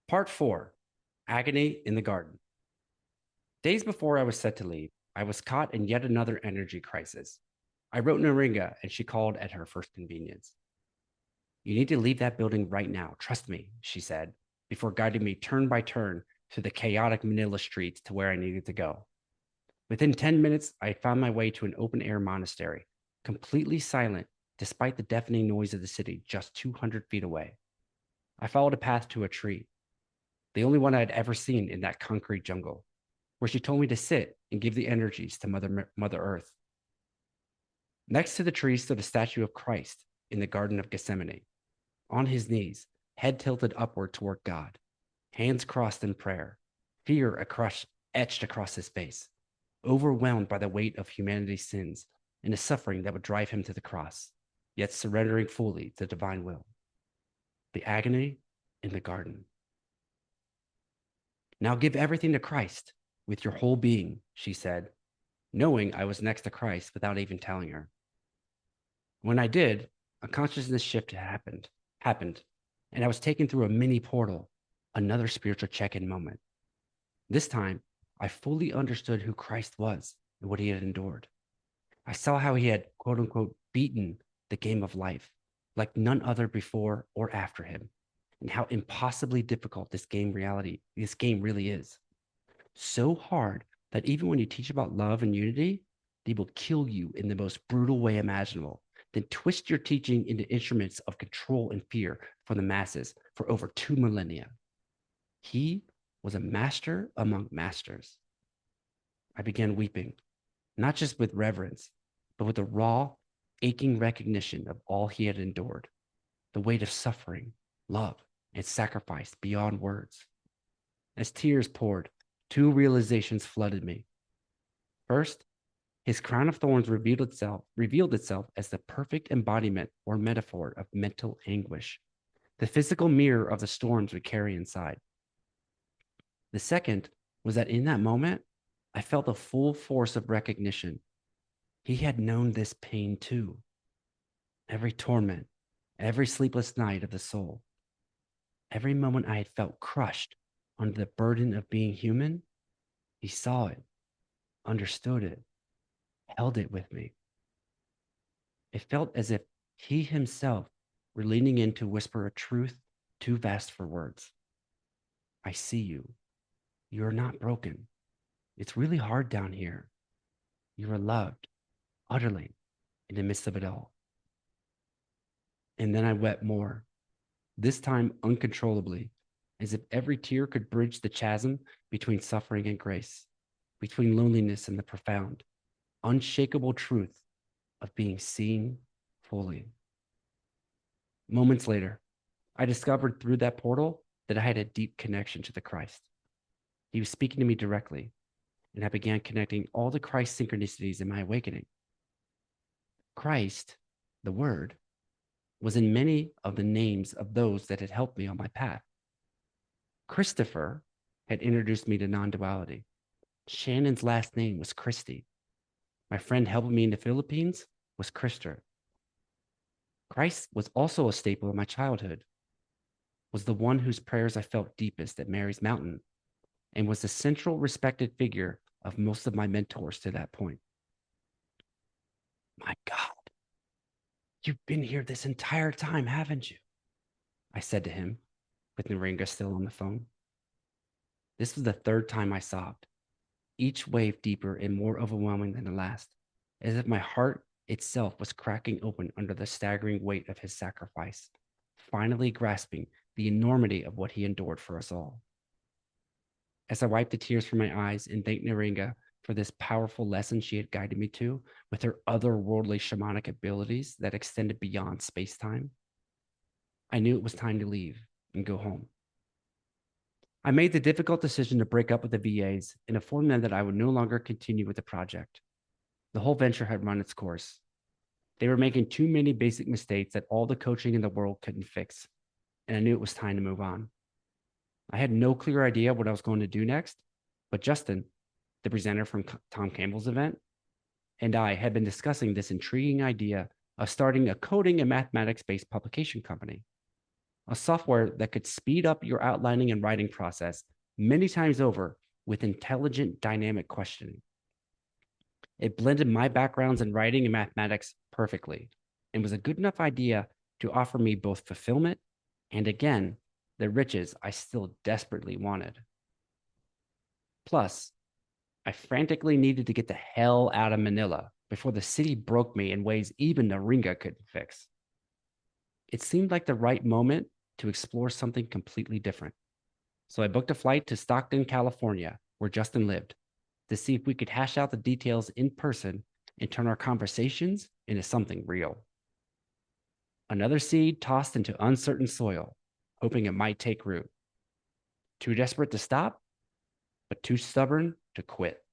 Part 4, Agony in the Garden. Days before I was set to leave, I was caught in yet another energy crisis. I wrote Neringa and she called at her first convenience. You need to leave that building right now. Trust me, she said, before guiding me turn by turn through the chaotic Manila streets to where I needed to go. Within 10 minutes, I found my way to an open air monastery, completely silent despite the deafening noise of the city just 200 feet away. I followed a path to a tree, the only one I'd ever seen in that concrete jungle, where she told me to sit and give the energies to Mother Earth. Next to the tree stood a statue of Christ in the Garden of Gethsemane, on his knees, head tilted upward toward God, hands crossed in prayer, fear etched across his face, overwhelmed by the weight of humanity's sins and the suffering that would drive him to the cross, yet surrendering fully to divine will. The agony in the garden. Now give everything to Christ with your whole being, she said, knowing I was next to Christ without even telling her. When I did, a consciousness shift happened, and I was taken through a mini portal, another spiritual check-in moment. This time, I fully understood who Christ was and what he had endured. I saw how he had, quote unquote, beaten the game of life like none other before or after him, and how impossibly difficult this game really is. So hard that even when you teach about love and unity, they will kill you in the most brutal way imaginable, then twist your teaching into instruments of control and fear for the masses for over 2 millennia. He was a master among masters. I began weeping, not just with reverence, but with a raw, aching recognition of all he had endured, the weight of suffering, love, and sacrifice beyond words. As tears poured, two realizations flooded me. First, his crown of thorns revealed itself as the perfect embodiment or metaphor of mental anguish, the physical mirror of the storms we carry inside. The second was that in that moment, I felt the full force of recognition. He had known this pain too. Every torment, every sleepless night of the soul, every moment I had felt crushed under the burden of being human, he saw it, understood it, held it with me. It felt as if he himself were leaning in to whisper a truth too vast for words. I see you. You are not broken. It's really hard down here. You are loved, utterly, in the midst of it all. And then I wept more, this time uncontrollably, as if every tear could bridge the chasm between suffering and grace, between loneliness and the profound, unshakable truth of being seen fully. Moments later, I discovered through that portal that I had a deep connection to the Christ. He was speaking to me directly, and I began connecting all the Christ synchronicities in my awakening. Christ, the Word, was in many of the names of those that had helped me on my path. Christopher had introduced me to non-duality. Shannon's last name was Christie. My friend helping me in the Philippines was Krister. Christ was also a staple of my childhood, was the one whose prayers I felt deepest at Mary's Mountain, and was the central respected figure of most of my mentors to that point. My God, you've been here this entire time, haven't you? I said to him, with Neringa still on the phone. This was the third time I sobbed, each wave deeper and more overwhelming than the last, as if my heart itself was cracking open under the staggering weight of his sacrifice, finally grasping the enormity of what he endured for us all. As I wiped the tears from my eyes and thanked Neringa for this powerful lesson she had guided me to with her otherworldly shamanic abilities that extended beyond space-time, I knew it was time to leave and go home. I made the difficult decision to break up with the VAs and inform them that I would no longer continue with the project. The whole venture had run its course. They were making too many basic mistakes that all the coaching in the world couldn't fix, and I knew it was time to move on. I had no clear idea what I was going to do next, but Justin, the presenter from Tom Campbell's event, and I had been discussing this intriguing idea of starting a coding and mathematics-based publication company. a software that could speed up your outlining and writing process many times over with intelligent dynamic questioning. It blended my backgrounds in writing and mathematics perfectly and was a good enough idea to offer me both fulfillment and, again, the riches I still desperately wanted. Plus, I frantically needed to get the hell out of Manila before the city broke me in ways even Neringa couldn't fix. It seemed like the right moment to explore something completely different. So I booked a flight to Stockton, California, where Justin lived, to see if we could hash out the details in person and turn our conversations into something real. Another seed tossed into uncertain soil, hoping it might take root. Too desperate to stop, but too stubborn to quit.